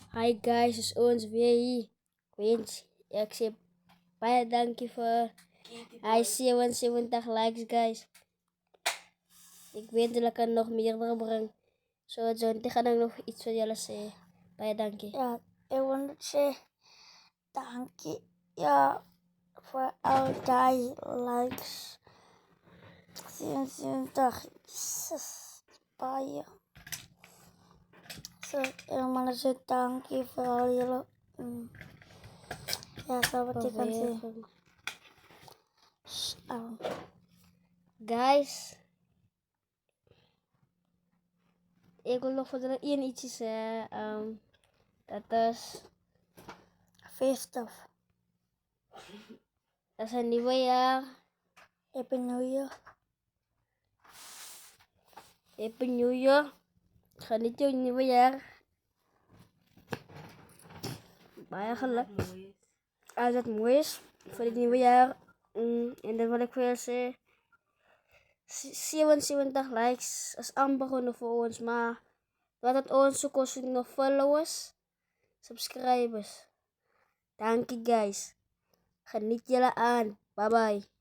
Hi guys, is ons weer hier. Wens, ek sê baie dankie vir hy 77 likes guys. Ik weet dat ik er nog meerdere breng. Zo John, gaan ik nog iets voor jullie zeggen. Baie dankie. Ja, ik wil zeggen dankie. Ja, voor al die likes. 77. Jezus, baie. Zo, helemaal zeggen dankie voor al jullie. Ja, zo wat ik kan zeggen. Guys, ik wil nog voor de één ietsje zeggen. Dat is Feestdag. dat is een nieuwe jaar. Happy New Year. Happy New Year. Geniet je nieuwe jaar. Baie geluk. Als het mooi is voor het nieuwe jaar. En dan wil ik voor je zeggen. 77 likes is amper genoeg voor ons, maar wat het ons zo kost nog followers, subscribers. Dankie guys. Geniet jullie aan. Bye bye.